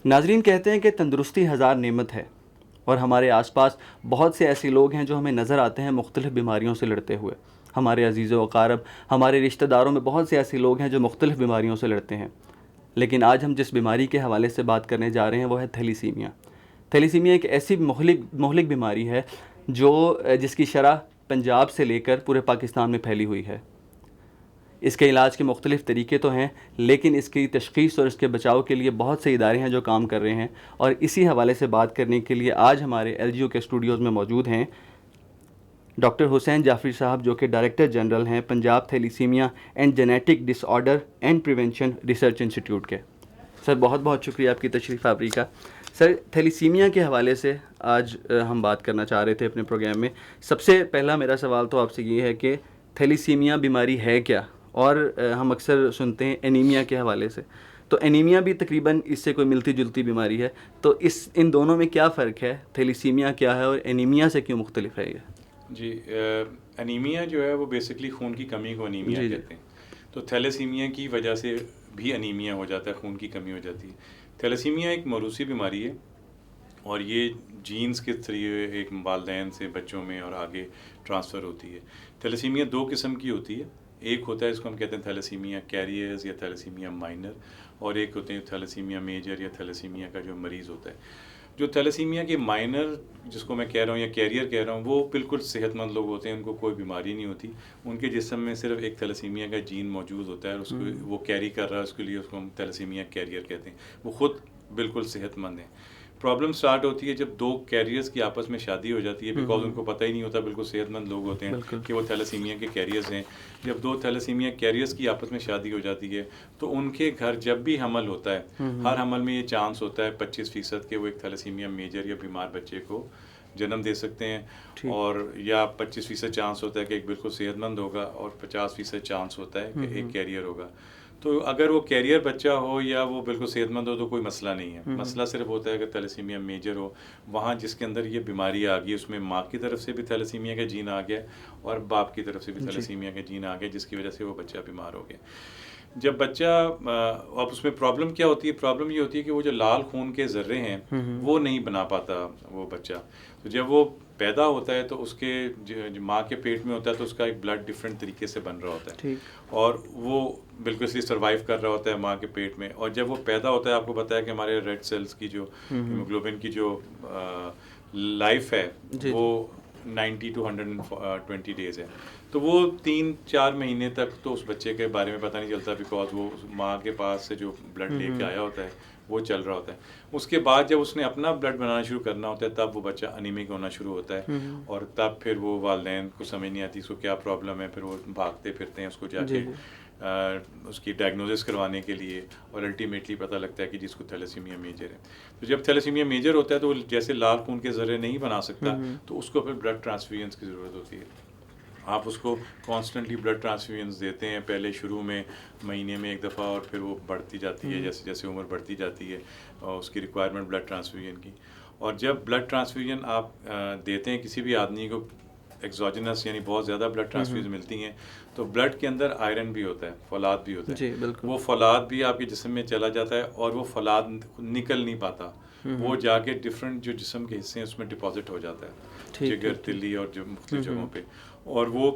ناظرین، کہتے ہیں کہ تندرستی ہزار نعمت ہے، اور ہمارے آس پاس بہت سے ایسے لوگ ہیں جو ہمیں نظر آتے ہیں مختلف بیماریوں سے لڑتے ہوئے. ہمارے عزیز و اقارب، ہمارے رشتہ داروں میں بہت سے ایسے لوگ ہیں جو مختلف بیماریوں سے لڑتے ہیں. لیکن آج ہم جس بیماری کے حوالے سے بات کرنے جا رہے ہیں وہ ہے تھیلیسیمیا. تھیلیسیمیا ایک ایسی مہلک بیماری ہے جس کی شرح پنجاب سے لے کر پورے پاکستان میں پھیلی ہوئی ہے. اس کے علاج کے مختلف طریقے تو ہیں، لیکن اس کی تشخیص اور اس کے بچاؤ کے لیے بہت سے ادارے ہیں جو کام کر رہے ہیں. اور اسی حوالے سے بات کرنے کے لیے آج ہمارے LGO کے اسٹوڈیوز میں موجود ہیں ڈاکٹر حسین جعفری صاحب، جو کہ ڈائریکٹر جنرل ہیں Punjab thalassemia and genetic disorder and prevention research institute کے. سر، بہت بہت شکریہ آپ کی تشریف آوری کا. سر، تھیلیسیمیا کے حوالے سے آج ہم بات کرنا چاہ رہے تھے اپنے پروگرام میں. سب سے پہلا میرا سوال تو آپ سے یہ ہے کہ تھیلیسیمیا بیماری ہے کیا؟ اور ہم اکثر سنتے ہیں انیمیا کے حوالے سے، تو انیمیا بھی تقریباً اس سے کوئی ملتی جلتی بیماری ہے. تو ان دونوں میں کیا فرق ہے؟ تھیلیسیمیا کیا ہے اور انیمیا سے کیوں مختلف ہے یہ؟ جی، انیمیا جو ہے وہ بیسکلی خون کی کمی کو انیمیا کہتے ہیں. تو تھیلیسیمیا کی وجہ سے بھی انیمیا ہو جاتا ہے، خون کی کمی ہو جاتی ہے. تھیلیسیمیا ایک موروثی بیماری ہے، اور یہ جینز کے ذریعے ایک والدین سے بچوں میں اور آگے ٹرانسفر ہوتی ہے. تھیلیسیمیا دو قسم کی ہوتی ہے. ایک ہوتا ہے اس کو ہم کہتے ہیں تھیلیسیمیا کیریئرز یا تھیلیسیمیا مائنر، اور ایک ہوتے ہیں تھیلیسیمیا میجر یا تھیلیسیمیا کا جو مریض ہوتا ہے. جو تھیلیسیمیا کے مائنر جس کو میں کہہ رہا ہوں یا کیریئر کہہ رہا ہوں، وہ بالکل صحت مند لوگ ہوتے ہیں، ان کو کوئی بیماری نہیں ہوتی. ان کے جسم میں صرف ایک تھیلیسیمیا کا جین موجود ہوتا ہے، اور اس کو وہ کیری کر رہا ہے، اس کے لیے اس کو ہم تھیلیسیمیا کیریئر کہتے ہیں. وہ خود بالکل صحت مند ہیں. پرابلم سٹارٹ ہوتی ہے جب دو کیریئرز کی آپس میں شادی ہو جاتی ہے، بیکاز ان کو پتہ ہی نہیں ہوتا، بالکل صحت مند لوگ ہوتے ہیں کہ وہ تھیلیسیمیا کے کیریئرز ہیں. جب دو تھیلیسیمیا کیریئرز کی آپس میں شادی ہو جاتی ہے تو ان کے گھر جب بھی حمل ہوتا ہے، ہر حمل میں یہ چانس ہوتا ہے 25% کہ وہ ایک تھیلیسیمیا میجر یا بیمار بچے کو جنم دے سکتے ہیں، اور یا 25% چانس ہوتا ہے کہ ایک بالکل صحت مند ہوگا، اور 50% چانس ہوتا ہے کہ ایک کیریئر ہوگا. تو اگر وہ کیریئر بچہ ہو یا وہ بالکل صحت مند ہو تو کوئی مسئلہ نہیں ہے. مسئلہ صرف ہوتا ہے کہ تھیلیسیمیا میجر ہو، وہاں جس کے اندر یہ بیماری آ گئی اس میں ماں کی طرف سے بھی تھیلیسیمیا کا جین آ گیا اور باپ کی طرف سے بھی تھیلیسیمیا کا جین آ گیا، جس کی وجہ سے وہ بچہ بیمار ہو گیا. جب بچہ اب اس میں پرابلم کیا ہوتی ہے؟ پرابلم یہ ہوتی ہے کہ وہ جو لال خون کے ذرے ہیں وہ نہیں بنا پاتا وہ بچہ. تو جب وہ پیدا ہوتا ہے تو اس کے ماں کے پیٹ میں ہوتا ہے تو اس کا ایک بلڈ ڈفرینٹ طریقے سے بن رہا ہوتا ہے، اور وہ بالکل اس لیے سروائیو کر رہا ہوتا ہے ماں کے پیٹ میں. اور جب وہ پیدا ہوتا ہے، آپ کو پتہ ہے کہ ہمارے ریڈ سیلز کی جو ہیموگلوبن کی جو لائف ہے وہ 90 to 120 ڈیز ہے. تو وہ 3-4 مہینے تک تو اس بچے کے بارے میں پتہ نہیں چلتا، بیکاز وہ ماں کے پاس سے جو بلڈ لے کے آیا ہوتا ہے وہ چل رہا ہوتا ہے. اس کے بعد جب اس نے اپنا بلڈ بنانا شروع کرنا ہوتا ہے تب وہ بچہ انیمک ہونا شروع ہوتا ہے، اور تب پھر وہ والدین کو سمجھ نہیں آتی اس کو کیا پرابلم ہے. پھر وہ بھاگتے پھرتے ہیں اس کو جا کے اس کی ڈائگنوسس کروانے کے لیے، اور الٹیمیٹلی پتہ لگتا ہے کہ جس کو تھیلیسیمیا میجر ہے. تو جب تھیلیسیمیا میجر ہوتا ہے تو جیسے لال خون کے ذرے نہیں بنا سکتا تو اس کو پھر بلڈ ٹرانسفیوژنس کی ضرورت ہوتی ہے. آپ اس کو کانسٹنٹلی بلڈ ٹرانسفیوژنس دیتے ہیں، پہلے شروع میں مہینے میں ایک دفعہ، اور پھر وہ بڑھتی جاتی ہے جیسے جیسے عمر بڑھتی جاتی ہے اور اس کی ریکوائرمنٹ بلڈ ٹرانسفیوژن کی. اور جب بلڈ ٹرانسفیوژن آپ دیتے ہیں کسی بھی آدمی کو ایکزوجنس، یعنی بہت زیادہ بلڈ ٹرانسفیوژن ملتی ہیں، تو بلڈ کے اندر آئرن بھی ہوتا ہے، فولاد بھی ہوتا ہے. وہ فولاد بھی آپ کے جسم میں چلا جاتا ہے اور وہ فولاد نکل نہیں پاتا، وہ جا کے ڈفرینٹ جو جسم کے حصے ہیں اس میں ڈپازٹ ہو جاتا ہے، جگر، تلی اور جو مختلف جگہوں پہ، اور وہ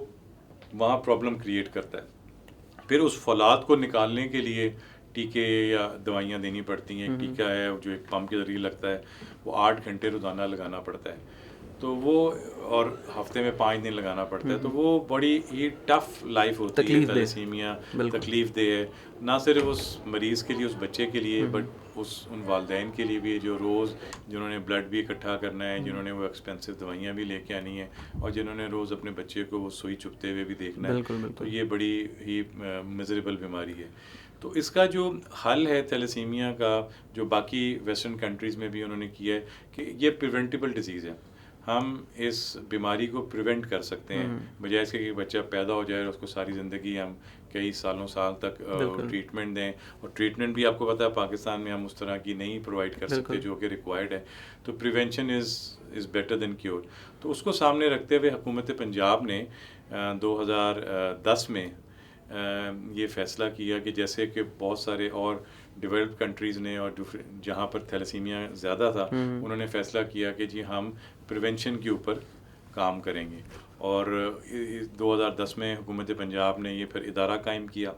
وہاں پرابلم کریٹ کرتا ہے. پھر اس فولاد کو نکالنے کے لیے ٹیکے یا دوائیاں دینی پڑتی ہیں. ایک ٹیکہ ہے جو ایک پمپ کے ذریعے لگتا ہے، وہ 8 گھنٹے روزانہ لگانا پڑتا ہے. تو وہ اور ہفتے میں 5 دن لگانا پڑتا ہے. تو وہ بڑی ہی ٹف لائف ہوتی ہے. تھیلیسیمیا تکلیف دہ ہے، نہ صرف اس مریض کے لیے، اس بچے کے لیے، بٹ ان والدین کے لیے بھی جو روز جنہوں نے بلڈ بھی اکٹھا کرنا ہے، جنہوں نے وہ ایکسپینسو دوائیاں بھی لے کے آنی ہیں، اور جنہوں نے روز اپنے بچے کو وہ سوئی چبھتے ہوئے بھی دیکھنا ہے. تو یہ بڑی ہی میزریبل بیماری ہے. تو اس کا جو حل ہے تھیلیسیمیا کا، جو باقی ویسٹرن کنٹریز میں بھی انہوں نے کیا ہے، کہ یہ پریونٹیبل ڈیزیز ہے. ہم اس بیماری کو پریونٹ کر سکتے ہیں، بجائے اس کے کہ بچہ پیدا ہو جائے اور اس کو ساری زندگی ہم کئی سال تک ٹریٹمنٹ دیں. اور ٹریٹمنٹ بھی آپ کو پتہ ہے پاکستان میں ہم اس طرح کی نہیں پرووائڈ کر سکتے جو کہ ریکوائرڈ ہے. تو prevention is better than cure. تو اس کو سامنے رکھتے ہوئے حکومت پنجاب نے 2010 میں یہ فیصلہ کیا کہ جیسے کہ بہت سارے اور ڈیولپڈ کنٹریز نے اور جہاں پر تھیلیسیمیا زیادہ تھا انہوں نے فیصلہ کیا کہ جی ہم پریونشن کے اوپر کام کریں گے، اور 2010 میں حکومت پنجاب نے یہ پھر ادارہ قائم کیا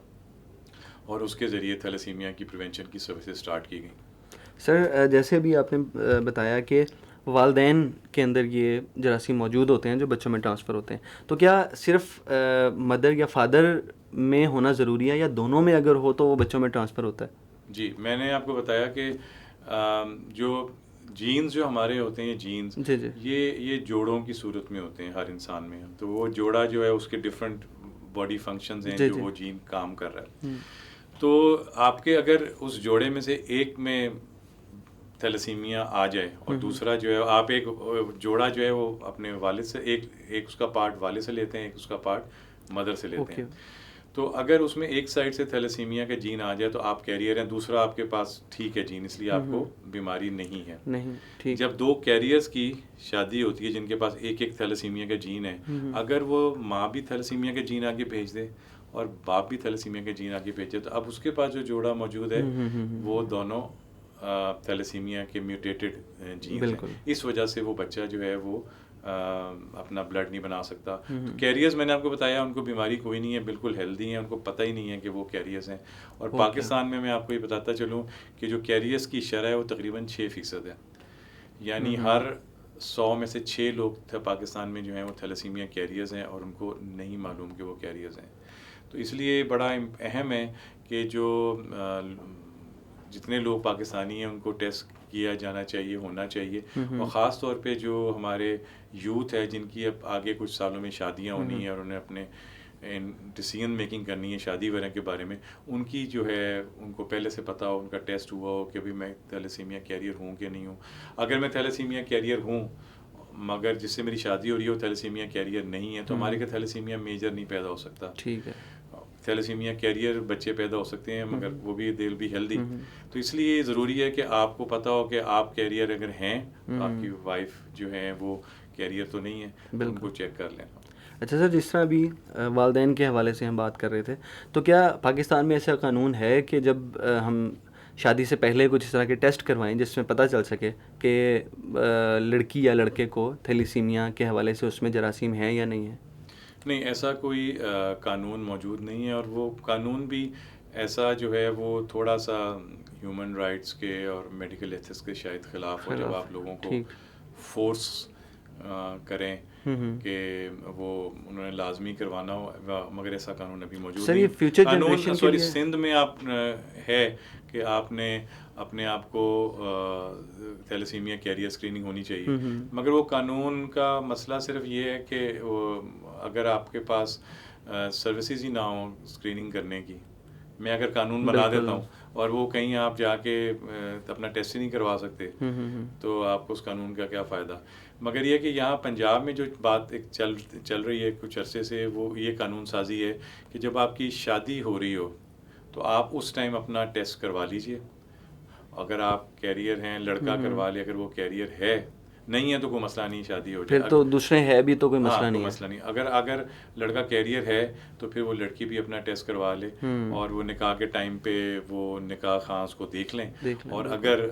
اور اس کے ذریعے تھیلیسیمیا کی پریونشن کی سروسز اسٹارٹ کی گئیں۔ سر جیسے بھی آپ نے بتایا کہ والدین کے اندر یہ جراثیم موجود ہوتے ہیں جو بچوں میں ٹرانسفر ہوتے ہیں، تو کیا صرف مدر یا فادر میں ہونا ضروری ہے یا دونوں میں اگر ہو تو وہ بچوں میں ٹرانسفر ہوتا ہے؟ جی میں نے آپ کو بتایا کہ جو جینز جو ہمارے ہوتے ہیں جینز جی جی یہ جوڑوں کی صورت میں ہوتے ہیں ہر انسان میں، تو وہ جوڑا جو ہے اس کے ڈفرینٹ باڈی فنکشنز ہیں جو وہ جین کام کر رہا ہے۔ تو آپ کے اگر اس جوڑے میں سے ایک میں تھیلیسیمیا آ جائے اور دوسرا جو ہے آپ ایک جوڑا جو ہے وہ اپنے والد سے ایک اس کا پارٹ والد سے لیتے ہیں، ایک اس کا پارٹ مدر سے لیتے ہیں، تو اگر اس میں ایک سائڈ سے تھیلیسیمیا کا جین آ جائے تو آپ کیریئر ہیں، دوسرا آپ کے پاس ٹھیک ہے جین، اس لیے آپ کو بیماری نہیں ہے۔ جب دو کیریئرز کی شادی ہوتی ہے جن کے پاس ایک ایک تھیلیسیمیا کا جین ہے، اگر وہ ماں بھی تھیلیسیمیا کا جین آگے بھیج دے اور باپ بھی تھیلیسیمیا کے جین آگے بھیجے تو اب اس کے پاس جو جوڑا موجود ہے وہ دونوں تھیلیسیمیا کے میوٹیٹڈ جینز ہیں، اس وجہ سے وہ بچہ جو ہے وہ اپنا بلڈ نہیں بنا سکتا۔ تو کیریئرز میں نے آپ کو بتایا ان کو بیماری کوئی نہیں ہے، بالکل ہیلدی ہیں، ان کو پتہ ہی نہیں ہے کہ وہ کیریئرز ہیں۔ اور پاکستان میں آپ کو یہ بتاتا چلوں کہ جو کیریئرز کی شرح ہے وہ تقریباً 6% ہے، یعنی ہر 100 میں سے 6 لوگ پاکستان میں جو ہیں وہ تھیلیسیمیا کیریئرز ہیں اور ان کو نہیں معلوم کہ وہ کیریئرز ہیں۔ تو اس لیے بڑا اہم ہے کہ جو جتنے لوگ پاکستانی ہیں ان کو ٹیسٹ کیا جانا چاہیے، ہونا چاہیے، اور خاص طور پہ جو ہمارے یوتھ ہے جن کی اب آگے کچھ سالوں میں شادیاں ہونی ہیں اور انہیں اپنے ڈیسیژن میکنگ کرنی ہے شادی وغیرہ کے بارے میں، ان کی جو ہے ان کو پہلے سے پتہ ہو، ان کا ٹیسٹ ہوا ہو کہ ابھی میں تھیلیسیمیا کیریئر ہوں کہ نہیں ہوں۔ اگر میں تھیلیسیمیا کیریئر ہوں مگر جس سے میری شادی ہو رہی ہے وہ تھیلیسیمیا کیریئر نہیں ہے تو ہمارے کا تھیلیسیمیا میجر نہیں پیدا ہو سکتا۔ ٹھیک ہے، تھیلیسیمیا کیریئر بچے پیدا ہو سکتے ہیں مگر وہ بھی دے ول بی ہیلدی۔ تو اس لیے ضروری ہے کہ آپ کو پتہ ہو کہ آپ کیریئر اگر ہیں، آپ کی وائف جو ہیں وہ کیریئر تو نہیں ہے، ان کو چیک کر لیں۔ اچھا سر، جس طرح ابھی والدین کے حوالے سے ہم بات کر رہے تھے، تو کیا پاکستان میں ایسا قانون ہے کہ جب ہم شادی سے پہلے کچھ اس طرح کے ٹیسٹ کروائیں جس میں پتہ چل سکے کہ لڑکی یا لڑکے کو تھیلیسیمیا کے حوالے سے اس میں جراثیم ہے یا نہیں ہے؟ نہیں، ایسا کوئی قانون موجود نہیں ہے، اور وہ قانون بھی ایسا جو ہے وہ تھوڑا سا ہیومن رائٹس کے اور میڈیکل ایتھکس کے شاید خلاف ہو جب آپ لوگوں کو فورس کریں کہ وہ انہوں نے لازمی کروانا ہو، مگر ایسا قانون ابھی موجود نہیں ہے۔ قانون سوری سندھ میں آپ ہے کہ آپ نے اپنے آپ کو تھیلیسیمیا کیریئر اسکریننگ ہونی چاہیے، مگر وہ قانون کا مسئلہ صرف یہ ہے کہ اگر آپ کے پاس سروسز ہی نہ ہوں اسکریننگ کرنے کی، میں اگر قانون بنا دیتا ہوں اور وہ کہیں آپ جا کے اپنا ٹیسٹ ہی نہیں کروا سکتے تو آپ کو اس قانون کا کیا فائدہ۔ مگر یہ کہ یہاں پنجاب میں جو بات ایک چل رہی ہے کچھ عرصے سے، وہ یہ قانون سازی ہے کہ جب آپ کی شادی ہو رہی ہو تو آپ اس ٹائم اپنا ٹیسٹ کروا لیجئے، اگر آپ کیریئر ہیں لڑکا کروا لے، اگر وہ کیریئر ہے نہیں ہے تو کوئی مسئلہ نہیں، شادی ہو جائے پھر تو دوسرے ہے بھی تو کوئی مسئلہ نہیں، مسئلہ نہیں۔ اگر لڑکا کیریئر ہے تو پھر وہ لڑکی بھی اپنا ٹیسٹ کروا لے اور وہ نکاح کے ٹائم پہ وہ نکاح خاں اس کو دیکھ لیں، اور اگر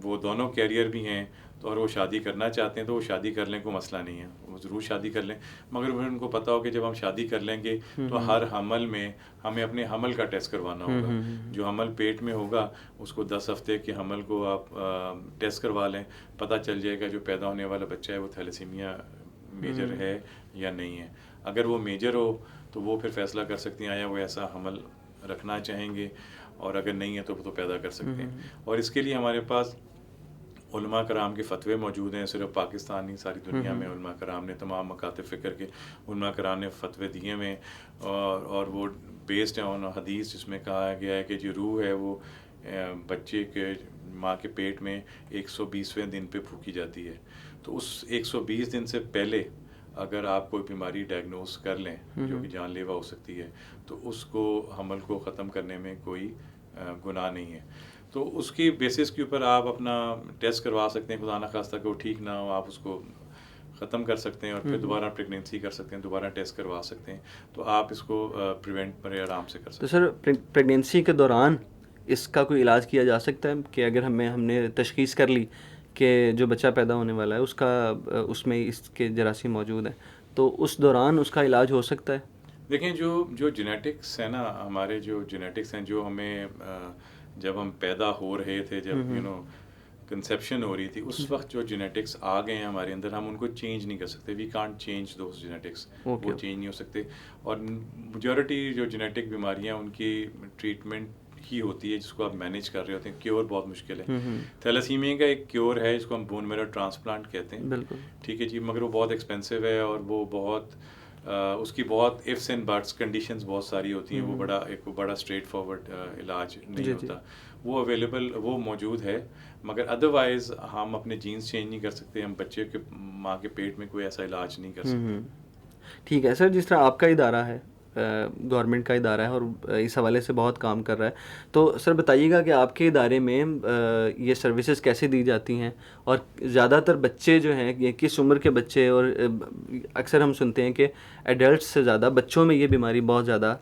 وہ دونوں کیریئر بھی ہیں تو اور وہ شادی کرنا چاہتے ہیں تو وہ شادی کر لیں، کوئی مسئلہ نہیں ہے، وہ ضرور شادی کر لیں، مگر پھر ان کو پتہ ہو کہ جب ہم شادی کر لیں گے تو ہر حمل میں ہمیں اپنے حمل کا ٹیسٹ کروانا ہوگا، جو حمل پیٹ میں ہوگا اس کو 10 ہفتے کے حمل کو آپ ٹیسٹ کروا لیں، پتہ چل جائے گا جو پیدا ہونے والا بچہ ہے وہ تھیلیسیمیا میجر ہے یا نہیں ہے۔ اگر وہ میجر ہو تو وہ پھر فیصلہ کر سکتی ہیں آیا وہ ایسا حمل رکھنا چاہیں گے، اور اگر نہیں ہے تو وہ تو پیدا کر سکتے ہیں۔ اور اس کے لیے ہمارے پاس علماء کرام کے فتوے موجود ہیں، صرف پاکستان نہیں ساری دنیا میں علماء کرام نے، تمام مکاتب فکر کے علماء کرام نے فتوے دیے ہوئے، اور وہ بیسڈ ہیں آن حدیث جس میں کہا گیا ہے کہ جو روح ہے وہ بچے کے ماں کے پیٹ میں 120ویں دن پہ پھونکی جاتی ہے، تو اس 120 دن سے پہلے اگر آپ کوئی بیماری ڈائگنوز کر لیں جو کہ جان لیوا ہو سکتی ہے تو اس کو حمل کو ختم کرنے میں کوئی گناہ نہیں ہے۔ تو اس کی بیسس کے اوپر آپ اپنا ٹیسٹ کروا سکتے ہیں، خدا نخواستہ کہ وہ ٹھیک نہ ہو آپ اس کو ختم کر سکتے ہیں اور پھر دوبارہ پریگنینسی کر سکتے ہیں، دوبارہ ٹیسٹ کروا سکتے ہیں، تو آپ اس کو پریونٹ بڑے آرام سے کر سکتے ہیں۔ تو سر پریگنینسی کے دوران اس کا کوئی علاج کیا جا سکتا ہے کہ اگر ہم نے تشخیص کر لی کہ جو بچہ پیدا ہونے والا ہے اس میں اس کے جراثیم موجود ہیں, تو اس دوران اس کا علاج ہو سکتا ہے؟ دیکھیں جو جینیٹکس ہے نا, ہمارے جو جینیٹکس ہیں, جو ہمیں جب ہم پیدا ہو رہے تھے, جب کنسیپشن ہو رہی تھی, اس وقت جو جینیٹکس آ گئے ہیں ہمارے اندر, ہم ان کو چینج نہیں کر سکتے. We can't change those genetics, وہ چینج نہیں ہو سکتے. اور میجورٹی جو جینیٹک بیماریاں ان کی ٹریٹمنٹ ہی ہوتی ہے جس کو آپ مینیج کر رہے ہوتے ہیں. کیور بہت مشکل ہے. تھیلیسیمیا کا ایک کیور ہے جس کو ہم بون میرو ٹرانسپلانٹ کہتے ہیں. بالکل ٹھیک ہے جی, مگر وہ بہت ایکسپینسو ہے, اور وہ بہت اس کی بہت ifs اینڈ بٹس کنڈیشنز بہت ساری ہوتی ہیں. وہ ایک بڑا اسٹریٹ فارورڈ علاج نہیں ہوتا. وہ اویلیبل, وہ موجود ہے, مگر ادروائز ہم اپنے جینز چینج نہیں کر سکتے. ہم بچے کے ماں کے پیٹ میں کوئی ایسا علاج نہیں کر سکتے. ٹھیک ہے سر, جس طرح آپ کا ادارہ ہے, گورنمنٹ کا ادارہ ہے اور اس حوالے سے بہت کام کر رہا ہے, تو سر بتائیے گا کہ آپ کے ادارے میں یہ سروسز کیسے دی جاتی ہیں, اور زیادہ تر بچے جو ہیں یہ کس عمر کے بچے, اور اکثر ہم سنتے ہیں کہ ایڈلٹس سے زیادہ بچوں میں یہ بیماری بہت زیادہ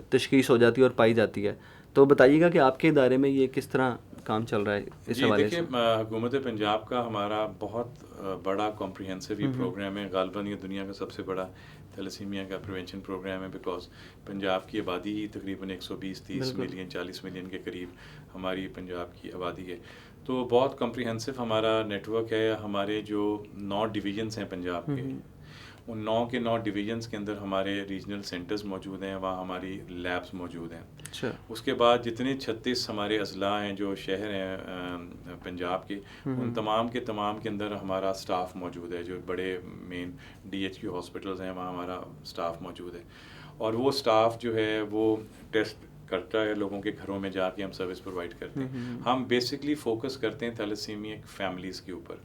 تشخیص ہو جاتی ہے اور پائی جاتی ہے. تو بتائیے گا کہ آپ کے ادارے میں یہ کس طرح کام چل رہا ہے اس حوالے سے؟ دیکھیں, حکومت پنجاب کا ہمارا بہت بڑا کمپریہنسو یہ پروگرام ہے. غالباً یہ دنیا کا سب سے بڑا تھیلیسیمیا کا پریونشن پروگرام ہے, بیکاز پنجاب کی آبادی ہی تقریباً 120-30 ملین 40 ملین کے قریب ہماری پنجاب کی آبادی ہے. تو بہت کمپریہنسو ہمارا نیٹ ورک ہے. ہمارے جو 9 ڈویژنس ہیں پنجاب کے, ان 9 کے 9 ڈویژنس کے اندر ہمارے ریجنل سینٹرز موجود ہیں, وہاں ہماری لیبس موجود ہیں. اس کے بعد جتنے 36 ہمارے اضلاع ہیں جو شہر ہیں پنجاب کے, ان تمام کے اندر ہمارا سٹاف موجود ہے. جو بڑے مین DHQ ہاسپٹلز ہیں, وہاں ہمارا سٹاف موجود ہے. اور وہ سٹاف جو ہے وہ ٹیسٹ کرتا ہے لوگوں کے گھروں میں جا کے, ہم سروس پرووائڈ کرتے ہیں. ہم بیسکلی فوکس کرتے ہیں تھیلیسیمیا فیملیز کے اوپر,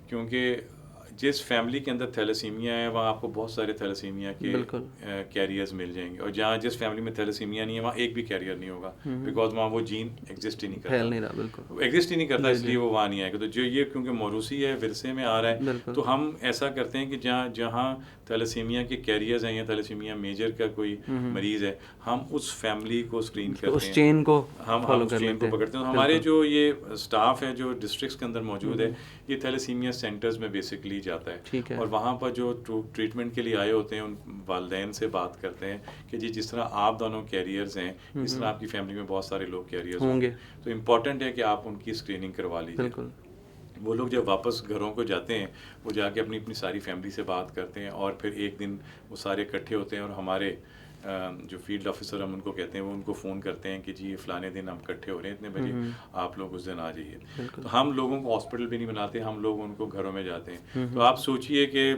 کیونکہ جس فیملی کے اندر تھیلیسیمیا ہے وہاں آپ کو بہت سارے تھیلیسیمیا کے کیریئرز مل جائیں گے, اور جہاں جس فیملی میں تھیلیسیمیا نہیں ہے وہاں ایک بھی کیریئر نہیں ہوگا, بیکاز وہاں وہ جین ایگزسٹ ہی نہیں کرتا, اس لیے وہ وہاں نہیں آئے گا. تو جو یہ کیونکہ موروثی ہے, ورثے میں آ رہا ہے, تو ہم ایسا کرتے ہیں کہ جہاں تھیلیسیمیا کے کیریئرز ہیں یا تھیلیسیمیا میجر کا کوئی مریض ہے, ہم اس فیملی کو اسکرین کرتے ہیں, اس چین کو ہم اس چین کو پکڑتے ہیں. ہمارے جو یہ اسٹاف ہے جو ڈسٹرکٹس کے اندر موجود ہے, یہ تھیلیسیمیا سینٹرز میں بیسکلی جاتا ہے, اور وہاں پر جو ٹریٹمنٹ کے لیے آئے ہوتے ہیں ان والدین سے بات کرتے ہیں کہ جی جس طرح آپ دونوں کیریئرز ہیں, اس طرح آپ کی فیملی میں بہت سارے لوگ کیریئرز ہوں گے, تو امپورٹنٹ ہے کہ آپ ان کی اسکریننگ کروا لیجیے. وہ لوگ جب واپس گھروں کو جاتے ہیں, وہ جا کے اپنی ساری فیملی سے بات کرتے ہیں, اور پھر ایک دن وہ سارے اکٹھے ہوتے ہیں, اور ہمارے جو فیلڈ آفیسر ہم ان کو کہتے ہیں, وہ ان کو فون کرتے ہیں کہ جی فلانے دن ہم اکٹھے ہو رہے ہیں اتنے بجے, آپ لوگ اس دن آ جائیے. تو ہم لوگوں کو ہاسپٹل بھی نہیں بناتے, ہم لوگ ان کو گھروں میں جاتے ہیں. تو آپ سوچئے کہ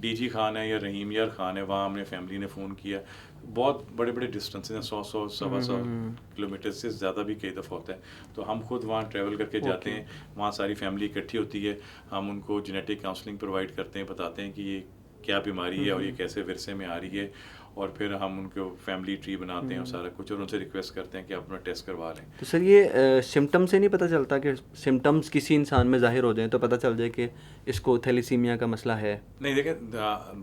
DG خان ہے یا رحیم یار خان ہے, وہاں ہم نے فیملی نے فون کیا, بہت بڑے بڑے ڈسٹینس ہیں, 100 کلومیٹر سے زیادہ بھی کئی دفعہ ہوتا ہے. تو ہم خود وہاں ٹریول کر کے جاتے ہیں, وہاں ساری فیملی اکٹھی ہوتی ہے, ہم ان کو جینیٹک کاؤنسلنگ پرووائڈ کرتے ہیں, بتاتے ہیں کہ یہ کیا بیماری ہے اور یہ کیسے ورثے میں آ رہی ہے, اور پھر ہم ان کو فیملی ٹری بناتے ہیں اور سارا کچھ, اور ان سے ریکویسٹ کرتے ہیں کہ آپ اپنا ٹیسٹ کروا لیں. تو سر یہ سمٹم سے نہیں پتہ چلتا کہ سمٹمس کسی انسان میں ظاہر ہو جائیں تو پتہ چل جائے کہ اس کو تھیلیسیمیا کا مسئلہ ہے؟ نہیں, دیکھیں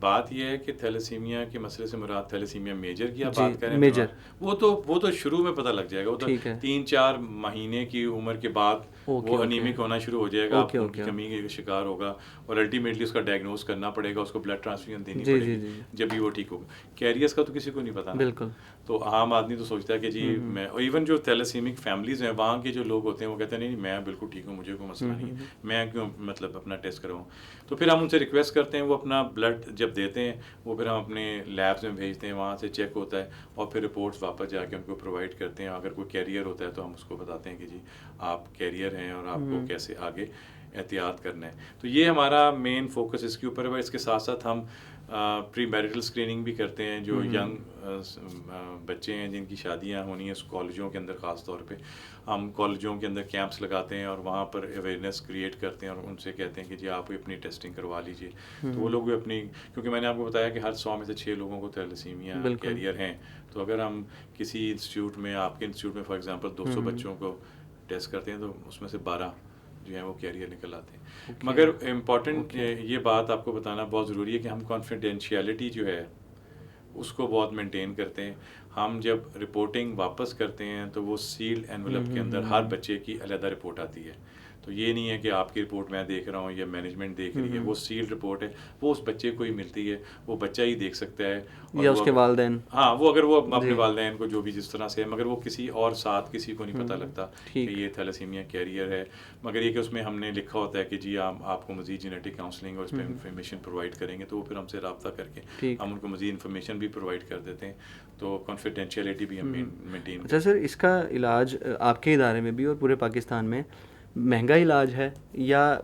بات یہ ہے کہ تھیلیسیمیا کے مسئلے سے مراد تھیلیسیمیا میجر کی آپ بات کریں, میجر وہ تو شروع میں پتہ لگ جائے گا. وہ تو 3-4 مہینے کی عمر کے بعد وہ انیمک ہونا شروع ہو جائے گا, آپ ان کی کمی کا شکار ہوگا, اور الٹیمیٹلی اس کا ڈائگنوز کرنا پڑے گا, اس کو بلڈ ٹرانسفیوژن دینی پڑے گی, جب بھی وہ ٹھیک ہوگا. کیریئرس کا تو کسی کو نہیں پتا. بالکل. تو عام آدمی تو سوچتا ہے کہ جی میں, ایون جو تھیلیسیمک فیملیز ہیں وہاں کے جو لوگ ہوتے ہیں وہ کہتے ہیں نہیں میں بالکل ٹھیک ہوں, مجھے کوئی مسئلہ نہیں ہے, میں کیوں مطلب اپنا ٹیسٹ کراؤں. تو پھر ہم ان سے ریکویسٹ کرتے ہیں, وہ اپنا بلڈ جب دیتے ہیں وہ پھر ہم اپنے لیبس میں بھیجتے ہیں, وہاں سے چیک ہوتا ہے, اور پھر رپورٹس واپس جا کے ان کو پرووائڈ کرتے ہیں. اگر کوئی کیریئر ہوتا ہے تو ہم اس کو بتاتے ہیں کہ جی آپ کیریئر ہیں اور آپ کو کیسے آگے احتیاط کرنا ہے. تو یہ ہمارا مین فوکس اس کے اوپر ہے. اس کے ساتھ ساتھ ہم پری میرٹل اسکریننگ بھی کرتے ہیں. جو ینگ بچے ہیں جن کی شادیاں ہونی ہیں کالجوں کے اندر, خاص طور پہ ہم کالجوں کے اندر کیمپس لگاتے ہیں اور وہاں پر اویئرنیس کریٹ کرتے ہیں, اور ان سے کہتے ہیں کہ جی آپ اپنی ٹیسٹنگ کروا لیجیے. تو وہ لوگ بھی اپنی, کیونکہ میں نے آپ کو بتایا کہ ہر 100 میں سے 6 لوگوں کو تھیلیسیمیا کیریئر ہیں. تو اگر ہم کسی انسٹیٹیوٹ میں, آپ کے انسٹیٹیوٹ میں فار ایگزامپل 200 بچوں کو ٹیسٹ کرتے ہیں, تو اس میں سے 12 جو ہیں وہ کیریئر نکل آتے ہیں. مگر امپورٹنٹ یہ بات آپ کو بتانا بہت ضروری ہے کہ ہم کانفیڈینشیلٹی جو ہے اس کو بہت مینٹین کرتے ہیں. ہم جب رپورٹنگ واپس کرتے ہیں تو وہ سیلڈ انویلپ کے اندر ہر بچے کی علیحدہ رپورٹ آتی ہے. تو یہ نہیں ہے کہ آپ کی رپورٹ میں دیکھ رہا ہوں یا مینجمنٹ دیکھ رہی ہے, وہ سیلڈ رپورٹ ہے, وہ اس بچے کو ہی ملتی ہے, وہ بچہ ہی دیکھ سکتا ہے, یا اس کے والدین. ہاں, وہ اگر وہ اپنے والدین کو جو بھی جس طرح سے ہے, مگر وہ کسی اور ساتھ کسی کو نہیں پتہ لگتا کہ یہ تھیلیسیمیا کیریئر ہے. مگر یہ کہ اس میں ہم نے لکھا ہوتا ہے کہ جی آپ کو مزید جینیٹک کاؤنسلنگ اور اس پہ انفارمیشن پرووائڈ کریں گے, تو وہ پھر ہم سے رابطہ کر کے ہم ان کو مزید انفارمیشن بھی پرووائڈ کر دیتے ہیں. تو کانفیڈینشیلٹی بھی ہم مینٹین. اچھا سر, اس کا علاج آپ کے ادارے میں بھی اور پورے پاکستان میں مہنگا علاج ہے, یا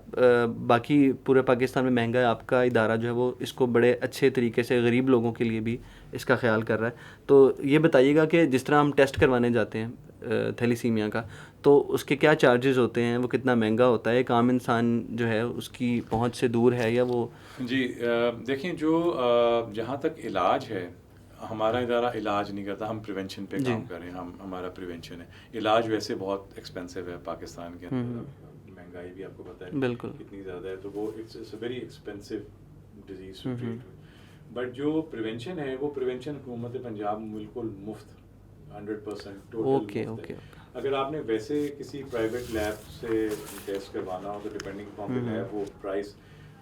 باقی پورے پاکستان میں مہنگا ہے, آپ کا ادارہ جو ہے وہ اس کو بڑے اچھے طریقے سے غریب لوگوں کے لیے بھی اس کا خیال کر رہا ہے؟ تو یہ بتائیے گا کہ جس طرح ہم ٹیسٹ کروانے جاتے ہیں تھیلیسیمیا کا, تو اس کے کیا چارجز ہوتے ہیں, وہ کتنا مہنگا ہوتا ہے, ایک عام انسان جو ہے اس کی پہنچ سے دور ہے یا وہ؟ جی دیکھیں, جو جہاں تک علاج ہے, ہمارا ادارہ علاج نہیں کرتا, ہم پریونشن پہ کام کر رہے ہیں. ہمارا پریونشن ہے. علاج ویسے بہت ایکسپینسو ہے پاکستان کے اندر, مہنگائی بھی آپ کو پتہ ہے بالکل کتنی زیادہ ہے, تو وہ it's a very expensive disease to treat. But جو پریونشن ہے, وہ پریونشن حکومت پنجاب بالکل مفت 100% ٹوٹل مفت ہے. اگر آپ نے ویسے کسی پرائیویٹ لیب سے ٹیسٹ کروانا ہو تو ڈپینڈنگ اپان دی لیب وہ پرائس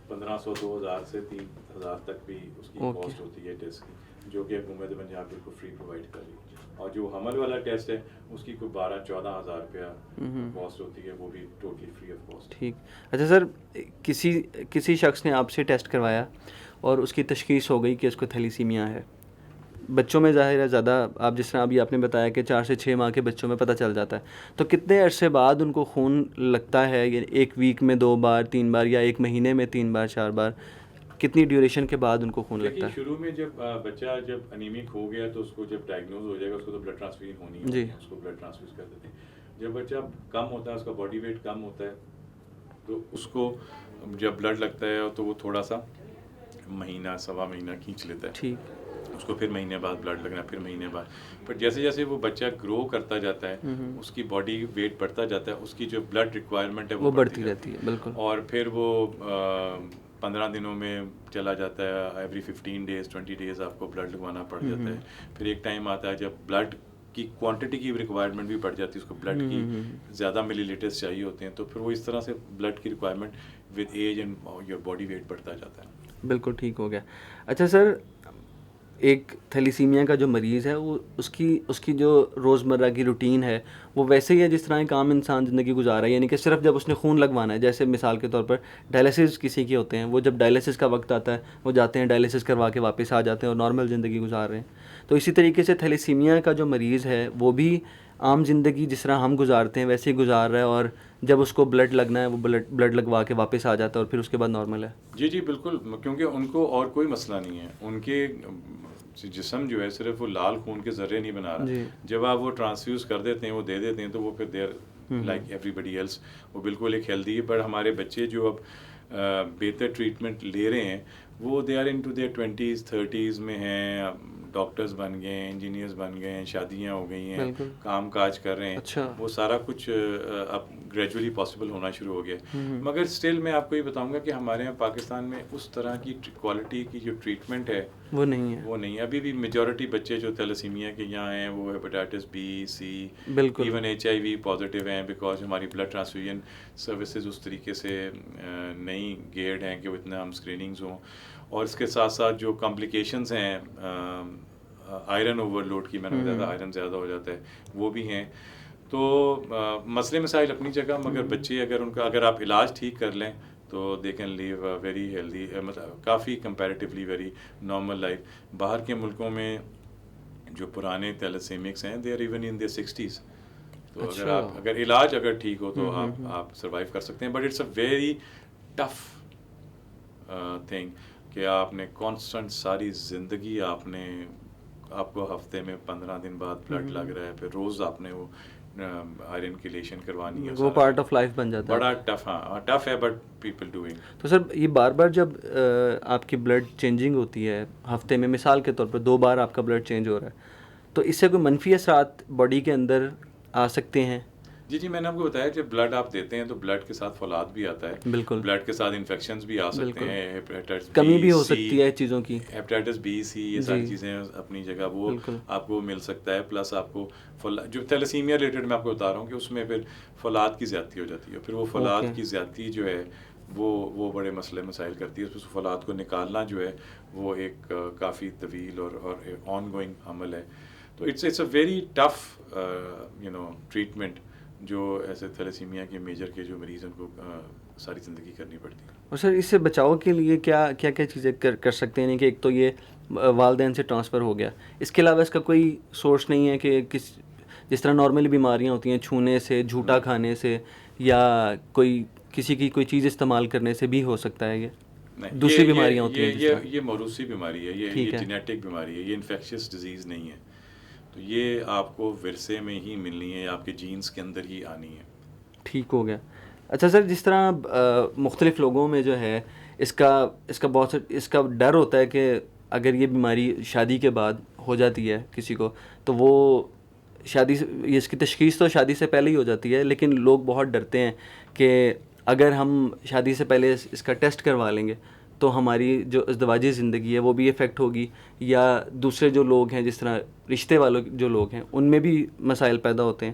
1500 2000 سے 3000 تک بھی اس کی کاسٹ ہوتی ہے ٹیسٹ کی, جو کہ حکومت پنجاب بالکل فری پرووائڈ کر رہی ہے. اور جو حمل والا ٹیسٹ ہے اس کی کوئی 12-14 ہزار روپیہ کاسٹ ہوتی ہے, وہ بھی ٹوٹلی فری آف کاسٹ. ٹھیک. اچھا سر, کسی شخص نے آپ سے ٹیسٹ کروایا اور اس کی تشخیص ہو گئی کہ اس کو تھیلیسیمیا ہے. بچوں میں ظاہر ہے زیادہ, آپ جس طرح ابھی آپ نے بتایا کہ 4 سے 6 ماہ کے بچوں میں پتہ چل جاتا ہے, تو کتنے عرصے بعد ان کو خون لگتا ہے؟ یعنی ایک ویک میں 2 بار 3 بار, یا ایک مہینے میں 3 بار 4 بار, کتنی ڈیوریشن کے بعد ان کو خون لگتا ہے؟ شروع میں جب بچہ جب انیمک ہو گیا تو اس کو جب ڈائگنوز ہو جائے گا, اس کو تو بلڈ ٹرانسفیوژن ہونی ہے, اس کو بلڈ ٹرانسفیوز کر دیتے ہیں. جب بچہ کم ہوتا ہے, اس کا باڈی ویٹ کم ہوتا ہے, تو اس کو جب بلڈ لگتا ہے تو وہ تھوڑا سا مہینہ سوا مہینہ کھینچ لیتا ہے. ٹھیک. اس کو پھر مہینے بعد بلڈ لگنا, پھر مہینے بعد. بٹ جیسے جیسے وہ بچہ گرو کرتا جاتا ہے, اس کی باڈی ویٹ بڑھتا جاتا ہے, اس کی جو بلڈ ریکوائرمنٹ ہے وہ بڑھتی رہتی ہے. بالکل. اور پھر وہ 15 دنوں میں چلا جاتا ہے, ایوری 15 days 20 days آپ کو بلڈ لگوانا پڑ جاتا ہے. پھر ایک ٹائم آتا ہے جب بلڈ کی کوانٹٹی کی ریکوائرمنٹ بھی بڑھ جاتی ہے, اس کو بلڈ کی زیادہ ملی لیٹرز چاہیے ہوتے ہیں, تو پھر وہ اس طرح سے بلڈ کی requirement with age and your body weight بڑھتا جاتا ہے. بالکل ٹھیک ہو گیا. اچھا سر, ایک تھیلیسیمیا کا جو مریض ہے وہ اس کی جو روزمرہ کی روٹین ہے وہ ویسے ہی ہے جس طرح ایک عام انسان زندگی گزار رہا ہے, یعنی کہ صرف جب اس نے خون لگوانا ہے, جیسے مثال کے طور پر ڈائلیسس کسی کے ہوتے ہیں, وہ جب ڈائلیسس کا وقت آتا ہے وہ جاتے ہیں ڈائلیسس کروا کے واپس آ جاتے ہیں اور نارمل زندگی گزار رہے ہیں. تو اسی طریقے سے تھیلیسیمیا کا جو مریض ہے وہ بھی عام زندگی جس طرح ہم گزارتے ہیں ویسے ہی گزار رہا ہے, اور جب اس کو بلڈ لگنا ہے وہ بلڈ لگوا کے واپس آ جاتا ہے اور پھر اس کے بعد نارمل ہے. جی بالکل, کیونکہ ان کو اور کوئی مسئلہ نہیں ہے. ان کے جسم جو ہے صرف وہ لال خون کے ذرے نہیں بنا رہا. جب آپ وہ ٹرانسفیوز کر دیتے ہیں, وہ دے دیتے ہیں, تو وہ پھر دیر لائک ایوری بڈی ایلس, وہ بالکل ایک ہیلدی ہے. پر ہمارے بچے جو اب بہتر ٹریٹمنٹ لے رہے ہیں وہ they are into their 20s 30s میں ہیں, ڈاکٹرز بن گئے ہیں, انجینئرز بن گئے ہیں, شادیاں ہو گئی ہیں, کام کاج کر رہے ہیں. وہ سارا کچھ اب گریجولی پاسبل ہونا شروع ہو گیا. مگر اسٹل میں آپ کو یہ بتاؤں گا کہ ہمارے یہاں پاکستان میں اس طرح کی کوالٹی کی جو ٹریٹمنٹ ہے وہ نہیں ہے. ابھی بھی میجورٹی بچے جو تھیلیسیمیا کے یہاں ہیں وہ hepatitis B see even HIV positive ہیں, بیکاز ہماری بلڈ ٹرانسفیوژن سروسز اس طریقے سے نہیں گیئرڈ ہیں کہ وہ اتنا ہم اسکریننگز ہوں. اور اس کے ساتھ ساتھ جو کمپلیکیشنز ہیں آئرن اوور لوڈ کی, میں نے بتایا تھا آئرن زیادہ ہو جاتا ہے, وہ بھی ہیں. تو مسئلے مسائل اپنی جگہ, مگر بچے اگر آپ علاج ٹھیک کر لیں تو they can live very healthy, مطلب کافی کمپیریٹیولی ویری نارمل لائف. باہر کے ملکوں میں جو پرانے تھیلیسیمکس ہیں they are even in their 60s. تو اگر علاج ٹھیک ہو تو آپ سروائیو کر سکتے ہیں. But it's a very tough thing کہ آپ نے کانسٹنٹ ساری زندگی آپ کو ہفتے میں 15 دن بعد بلڈ لگ رہا ہے, پھر روز آپ نے وہ آئرن کیلیشن کروانی ہے, وہ پارٹ آف لائف بن جاتا ہے. بڑا ٹف ہے بٹ پیپل ڈوئنگ. تو سر یہ بار بار جب آپ کی بلڈ چینجنگ ہوتی ہے ہفتے میں, مثال کے طور پر 2 بار آپ کا بلڈ چینج ہو رہا ہے, تو اس سے کوئی منفی اثرات باڈی کے اندر آ سکتے ہیں؟ جی میں نے آپ کو بتایا جب بلڈ آپ دیتے ہیں تو بلڈ کے ساتھ فولاد بھی آتا ہے, بالکل, بلڈ کے ساتھ انفیکشنز بھی آ سکتے ہیں, ہیپیٹائٹس کمی بھی ہو سکتی ہے چیزوں کی, ہیپیٹائٹس بی سی, یہ ساری چیزیں اپنی جگہ وہ آپ کو مل سکتا ہے. پلس آپ کو جو تیلیسیمیا ریلیٹڈ میں آپ کو بتا رہا ہوں کہ اس میں پھر فولاد کی زیادتی ہو جاتی ہے, پھر وہ فولاد کی زیادتی جو ہے وہ بڑے مسئلے مسائل کرتی ہے. اس فولاد کو نکالنا جو ہے وہ ایک کافی طویل اور آن گوئنگ عمل ہے. تو it's a very tough treatment جو ایسے تھیلیسیمیا کے میجر کے جو مریض ہیں ان کو ساری زندگی کرنی پڑتی ہے. اور سر اس سے بچاؤ کے لیے کیا چیزیں کر سکتے ہیں؟ کہ ایک تو یہ والدین سے ٹرانسفر ہو گیا, اس کے علاوہ اس کا کوئی سورس نہیں ہے کہ جس طرح نارملی بیماریاں ہوتی ہیں چھونے سے, جھوٹا کھانے سے, یا کسی کی کوئی چیز استعمال کرنے سے بھی ہو سکتا ہے؟ یہ دوسری بیماریاں ہوتی ہیں یہ موروثی بیماری ہے, یہ جینیٹک بیماری ہے, یہ انفیکشس ڈیزیز نہیں ہے. تو یہ آپ کو ورثے میں ہی ملنی ہے, آپ کے جینز کے اندر ہی آنی ہے. ٹھیک ہو گیا. اچھا سر, جس طرح مختلف لوگوں میں جو ہے اس کا ڈر ہوتا ہے کہ اگر یہ بیماری شادی کے بعد ہو جاتی ہے کسی کو تو وہ اس کی تشخیص تو شادی سے پہلے ہی ہو جاتی ہے, لیکن لوگ بہت ڈرتے ہیں کہ اگر ہم شادی سے پہلے اس کا ٹیسٹ کروا لیں گے تو ہماری جو ازدواجی زندگی ہے وہ بھی افیکٹ ہوگی, یا دوسرے جو لوگ ہیں جس طرح رشتے والوں جو لوگ ہیں ان میں بھی مسائل پیدا ہوتے ہیں.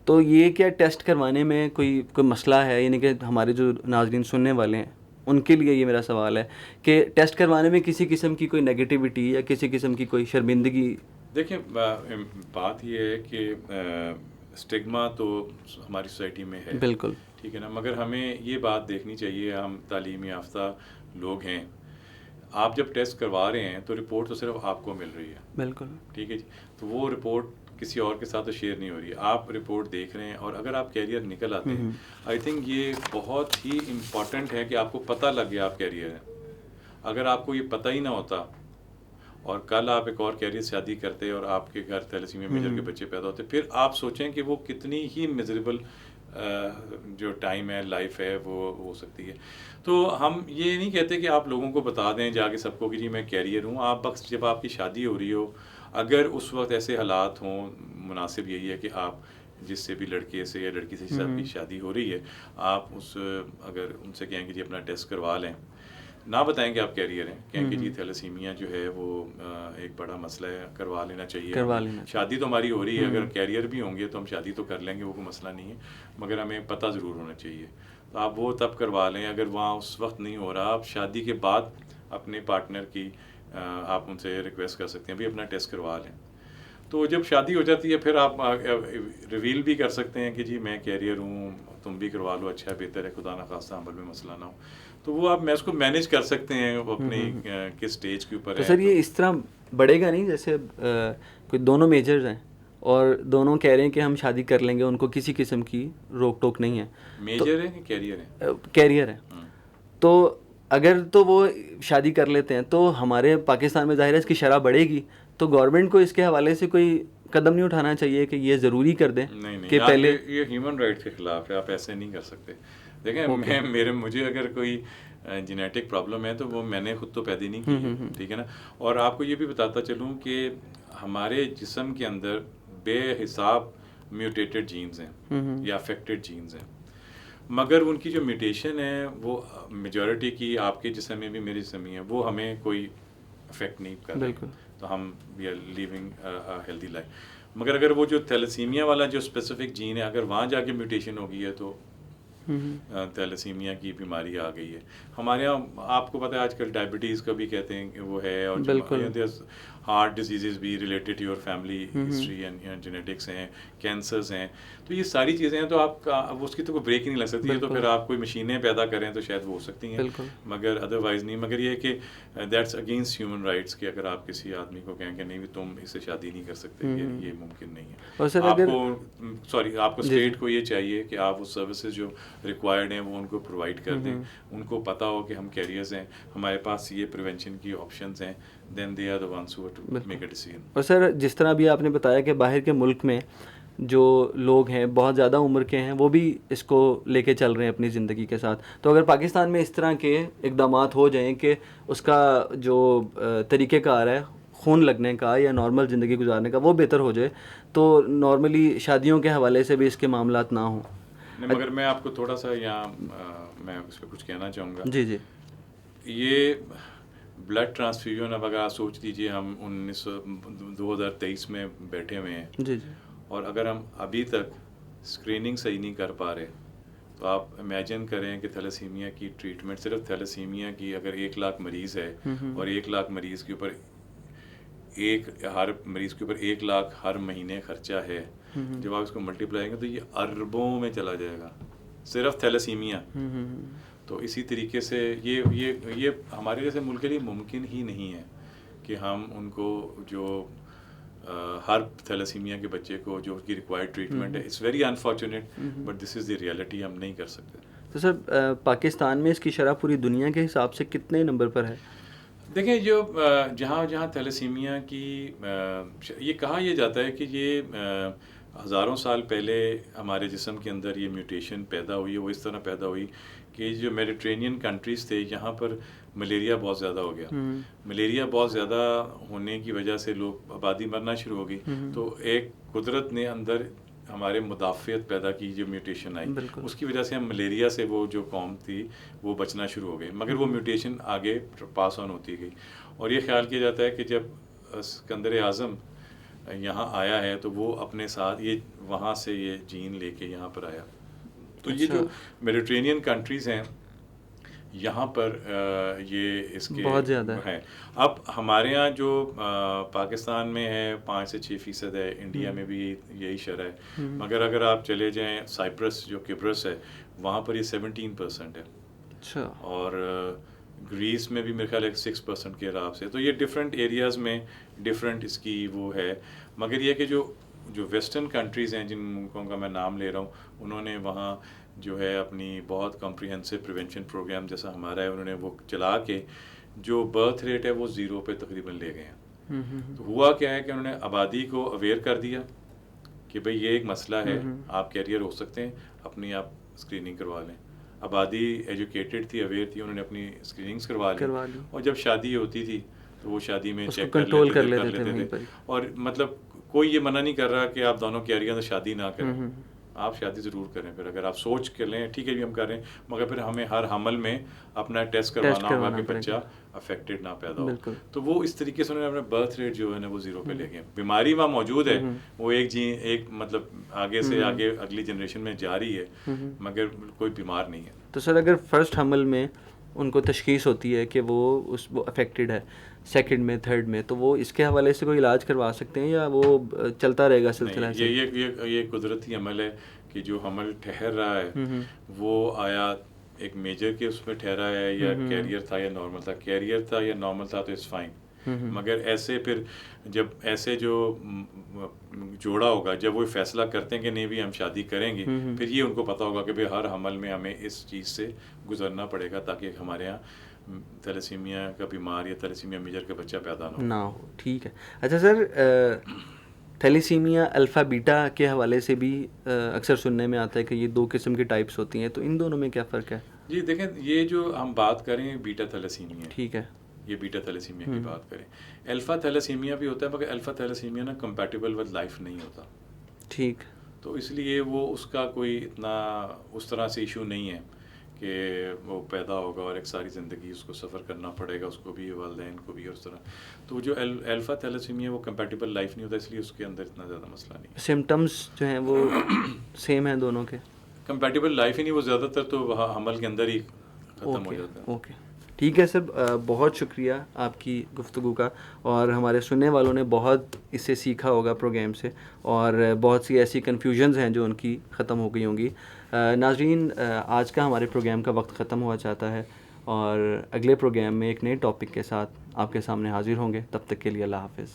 تو یہ کیا ٹیسٹ کروانے میں کوئی مسئلہ ہے؟ یعنی کہ ہمارے جو ناظرین سننے والے ہیں ان کے لیے یہ میرا سوال ہے کہ ٹیسٹ کروانے میں کسی قسم کی کوئی نیگیٹیوٹی یا کسی قسم کی کوئی شرمندگی؟ دیکھیں بات یہ ہے کہ اسٹگما تو ہماری سوسائٹی میں ہے, بالکل ٹھیک ہے نا, مگر ہمیں یہ بات دیکھنی چاہیے, ہم تعلیم یافتہ لوگ ہیں, آپ جب ٹیسٹ کروا رہے ہیں تو رپورٹ تو صرف آپ کو مل رہی ہے, بالکل ٹھیک ہے جی, تو وہ رپورٹ کسی اور کے ساتھ تو شیئر نہیں ہو رہی ہے. آپ رپورٹ دیکھ رہے ہیں اور اگر آپ کیریئر نکل آتے ہیں, آئی تھنک یہ بہت ہی امپورٹنٹ ہے کہ آپ کو پتہ لگ گیا آپ کیریئر ہیں. اگر آپ کو یہ پتہ ہی نہ ہوتا اور کل آپ ایک اور کیریئر شادی کرتے اور آپ کے گھر تھیلیسیمیا میجر کے بچے پیدا ہوتے, پھر آپ سوچیں کہ وہ کتنی ہی میزریبل جو ٹائم ہے, لائف ہے, وہ ہو سکتی ہے. تو ہم یہ نہیں کہتے کہ آپ لوگوں کو بتا دیں جا کے سب کو کہ جی میں کیریئر ہوں. آپ بس جب آپ کی شادی ہو رہی ہو, اگر اس وقت ایسے حالات ہوں, مناسب یہی ہے کہ آپ جس سے بھی لڑکے سے یا لڑکی سے جس سے آپ کی شادی ہو رہی ہے, آپ اگر ان سے کہیں کہ جی اپنا ٹیسٹ کروا لیں, نہ بتائیں کہ آپ کیریئر ہیں, کہیں کہ جی تھیلیسیمیا جو ہے وہ ایک بڑا مسئلہ ہے, کروا لینا چاہیے. شادی تو ہماری ہو رہی ہے, اگر کیریئر بھی ہوں گے تو ہم شادی تو کر لیں گے, وہ کوئی مسئلہ نہیں ہے, مگر ہمیں پتہ ضرور ہونا چاہیے. تو آپ وہ تب کروا لیں. اگر وہاں اس وقت نہیں ہو رہا, آپ شادی کے بعد اپنے پارٹنر کی آپ ان سے ریکویسٹ کر سکتے ہیں بھی اپنا ٹیسٹ کروا لیں. تو جب شادی ہو جاتی ہے پھر آپ ریویل بھی کر سکتے ہیں کہ جی میں کیریئر ہوں, تم بھی کروا لو, اچھا بہتر ہے, خدا نخواستہ عمل میں مسئلہ نہ ہو. تو وہ آپ اس کو مینیج کر سکتے ہیں, وہ اپنی کس سٹیج کے اوپر ہے. تو سر یہ اس طرح بڑھے گا نہیں جیسے کوئی دونوں میجرز ہیں اور دونوں کہہ رہے ہیں کہ ہم شادی کر لیں گے, ان کو کسی قسم کی روک ٹوک نہیں ہے. میجر ہے کہ کیریئر ہے؟ کیریئر ہے. تو اگر تو وہ شادی کر لیتے ہیں تو ہمارے پاکستان میں ظاہر ہے اس کی شرح بڑھے گی, تو گورنمنٹ کو اس کے حوالے سے کوئی قدم نہیں اٹھانا چاہیے کہ یہ ضروری کر دیں کہ پہلے؟ یہ ہیومن رائٹ کے خلاف ہے, آپ ایسے نہیں کر سکتے. دیکھیں مجھے اگر کوئی جینیٹک پرابلم ہے تو وہ میں نے خود تو پیدا نہیں کی, ٹھیک ہے نا. اور آپ کو یہ بھی بتاتا چلوں کہ ہمارے جسم کے اندر بے حساب میوٹیٹڈ جینز ہیں یا افیکٹڈ جینز ہیں, مگر ان کی جو میوٹیشن ہے وہ میجورٹی کی آپ کے جسم میں بھی میرے جسم میں ہے, وہ ہمیں کوئی افیکٹ نہیں کر رہے, تو ہم we are living healthy life. مگر اگر وہ جو تھیلیسیمیا والا جو اسپیسیفک جین ہے, اگر وہاں جا کے میوٹیشن ہو گئی ہے تو تھیلیسیمیا کی بیماری آ گئی ہے. ہمارے یہاں آپ کو پتہ ہے آج کل ڈائبٹیز کا بھی کہتے ہیں کہ وہ ہے, اور ہارٹ ڈیزیزز بھی related to your family history and genetics ہیں, کینسرز ہیں. تو یہ ساری چیزیں ہیں, تو آپ کا اس کی تو کوئی بریک ہی نہیں لگ سکتی ہے. تو پھر آپ کوئی مشینیں پیدا کریں تو شاید وہ ہو سکتی ہیں, مگر ادروائز نہیں. مگر یہ کہ دیٹس اگینسٹ ہیومن رائٹس کہ اگر آپ کسی آدمی کو کہیں کہ نہیں تم اس سے شادی نہیں کر سکتے, یہ ممکن نہیں ہے. آپ کو اسٹیٹ کو یہ چاہیے کہ آپ وہ سروسز جو ریکوائرڈ ہیں وہ ان کو پرووائڈ کر دیں. ان کو پتہ ہو کہ ہم کیریئرز ہیں, ہمارے پاس یہ پریونشن کی آپشنز ہیں, then they are the ones who to make a decision. اور سر جس طرح بھی آپ نے بتایا کہ باہر کے ملک میں جو لوگ ہیں بہت زیادہ عمر کے ہیں, وہ بھی اس کو لے کے چل رہے ہیں اپنی زندگی کے ساتھ, تو اگر پاکستان میں اس طرح کے اقدامات ہو جائیں کہ اس کا جو طریقہ کار ہے خون لگنے کا یا نارمل زندگی گزارنے کا وہ بہتر ہو جائے, تو نارملی شادیوں کے حوالے سے بھی اس کے معاملات نہ ہوں. مگر میں آپ کو تھوڑا سا یہاں میں اس پہ کچھ کہنا چاہوں گا. جی جی. یہ بلڈ ٹرانسفیوژن اب اگر آپ سوچ دیجیے ہم 2023 میں بیٹھے ہوئے ہیں, جی جی, اور اگر ہم ابھی تک اسکریننگ صحیح نہیں کر پا رہے, تو آپ امیجن کریں کہ تھیلیسیمیا کی ٹریٹمنٹ, صرف تھیلیسیمیا کی اگر 1 لاکھ مریض ہے اور 1 لاکھ مریض کے اوپر ہر مریض کے اوپر 1 لاکھ ہر مہینے خرچہ ہے, جب آپ اس کو ملٹیپلائی کریں گے تو یہ اربوں میں چلا جائے گا صرف تھیلیسیمیا. تو اسی طریقے سے یہ ہمارے جیسے ملک کے لیے ممکن ہی نہیں ہے کہ ہم ان کو جو ہر تھیلیسیمیا کے بچے کو جو اس کی ریکوائرڈ ٹریٹمنٹ ہے, it's very unfortunate but this is the reality, ہم نہیں کر سکتے. تو سر پاکستان میں اس کی شرح پوری دنیا کے حساب سے کتنے نمبر پر ہے؟ دیکھیں جو جہاں تھیلیسیمیا کی یہ کہا یہ جاتا ہے کہ یہ ہزاروں سال پہلے ہمارے جسم کے اندر یہ میوٹیشن پیدا ہوئی ہے, وہ اس طرح پیدا ہوئی کہ جو میڈیٹرینین کنٹریز تھے یہاں پر ملیریا بہت زیادہ ہو گیا. ملیریا بہت زیادہ ہونے کی وجہ سے لوگ آبادی مرنا شروع ہو گئی, تو ایک قدرت نے اندر ہمارے مدافعت پیدا کی, جو میوٹیشن آئی اس کی وجہ سے ہم ملیریا سے وہ جو قوم تھی وہ بچنا شروع ہو گئی. مگر وہ میوٹیشن آگے پاس آن ہوتی گئی, اور یہ خیال کیا جاتا ہے کہ جب اسکندر اعظم یہاں آیا ہے تو وہ اپنے ساتھ یہ وہاں سے یہ جین لے کے یہاں پر آیا. تو یہ جو میڈیٹرینین کنٹریز ہیں یہاں پر یہ اس کے بہت زیادہ ہے. اب ہمارے ہاں جو پاکستان میں ہے 5 سے 6% ہے, انڈیا میں بھی یہی شرح ہے, مگر اگر آپ چلے جائیں سائپرس جو قبرص ہے وہاں پر یہ 17% ہے. اچھا. اور گریس میں بھی میرے خیال ہے 6% کے حساب سے. تو یہ ڈفرینٹ ایریاز میں ڈفرینٹ اس کی وہ ہے. مگر یہ کہ جو ویسٹرن کنٹریز ہیں جن ملکوں کا میں نام لے رہا ہوں, انہوں نے وہاں جو ہے اپنی بہت کمپریہنسو پریونشن پروگرام جیسا ہمارا ہے انہوں نے وہ چلا کے جو برتھ ریٹ ہے وہ 0 پہ تقریباً لے گئے ہیں. تو ہوا کیا ہے کہ انہوں نے آبادی کو اویئر کر دیا کہ بھئی یہ ایک مسئلہ ہے, آپ کیریئر ہو سکتے ہیں, اپنی آپ اسکریننگ کروا لیں. آبادی ایجوکیٹڈ تھی, اویئر تھی, انہوں نے اپنی اسکریننگس کروا لی, اور جب شادی ہوتی تھی تو وہ شادی میں چیک کر لیتے تھے. اور مطلب کوئی یہ منع نہیں کر رہا کہ آپ دونوں کیریئر تو شادی نہ کریں, آپ شادی ضرور کریں. پھر اگر آپ سوچ کر لیں ٹھیک ہے بھی ہم کر رہے ہیں, مگر پھر ہمیں ہر حمل میں اپنا ٹیسٹ کروانا ہوگا کہ بچہ افیکٹڈ نہ پیدا ہو. تو وہ اس طریقے سے انہوں نے اپنا برتھ ریٹ جو ہے نا وہ 0 پہ لے گئے. بیماری وہاں موجود ہے, وہ ایک مطلب آگے سے آگے اگلی جنریشن میں جاری ہے, مگر کوئی بیمار نہیں ہے. تو سر اگر فرسٹ حمل میں ان کو تشخیص ہوتی ہے کہ وہ افیکٹڈ ہے, سیکنڈ میں, تھرڈ میں, تو وہ اس کے حوالے سے کوئی علاج کروا سکتے ہیں یا وہ چلتا رہے گا سلسلہ؟ یہ قدرتی عمل ہے کہ جو حمل ٹھہر رہا ہے وہ آیا ایک میجر کے اس میں ٹھہرا ہے یا کیریئر تھا یا نارمل تھا. کیریئر تھا یا نارمل تھا تو اٹس فائن. مگر ایسے پھر جب ایسے جو جوڑا ہوگا جب وہ فیصلہ کرتے ہیں کہ نہیں بھی ہم شادی کریں گے, پھر یہ ان کو پتہ ہوگا کہ ہر حمل میں ہمیں اس چیز سے گزرنا پڑے گا تاکہ ہمارے یہاں تھیلیسیمیا کا بیمار یا تھیلیسیمیا میجر کا بچہ پیدا نہ ہو. ٹھیک ہے. اچھا سر, تھیلیسیمیا الفا بیٹا کے حوالے سے بھی اکثر سننے میں آتا ہے کہ یہ 2 قسم کی ٹائپس ہوتی ہیں, تو ان دونوں میں کیا فرق ہے؟ جی دیکھیں, یہ جو ہم بات کریں بیٹا تھیلیسیمیا, ٹھیک ہے, یہ بیٹا تھیلیسیمیا کی بات کریں. الفا تھیلیسیمیا بھی ہوتا ہے مگر الفا تھیلیسیمیا نا کمپیٹیبل ود لائف نہیں ہوتا. ٹھیک. تو اس لیے وہ اس کا کوئی اتنا اس طرح سے ایشو نہیں ہے کہ وہ پیدا ہوگا اور ایک ساری زندگی اس کو سفر کرنا پڑے گا, اس کو بھی, والدین کو بھی, اور اس طرح. تو جو الفا تھیلیسیمیا وہ کمپیٹیبل لائف نہیں ہوتا, اس لیے اس کے اندر اتنا زیادہ مسئلہ نہیں. سمٹمز جو ہیں وہ سیم ہیں دونوں کے, کمپیٹیبل لائف ہی نہیں, وہ زیادہ تر تو حمل کے اندر ہی ختم ہو جاتا ہے. اوکے ٹھیک ہے سر, بہت شکریہ آپ کی گفتگو کا, اور ہمارے سننے والوں نے بہت اس سے سیکھا ہوگا پروگرام سے, اور بہت سی ایسی کنفیوژنز ہیں جو ان کی ختم ہو گئی ہوں گی. ناظرین, آج کا ہمارے پروگرام کا وقت ختم ہوا چاہتا ہے, اور اگلے پروگرام میں ایک نئے ٹاپک کے ساتھ آپ کے سامنے حاضر ہوں گے. تب تک کے لیے اللہ حافظ.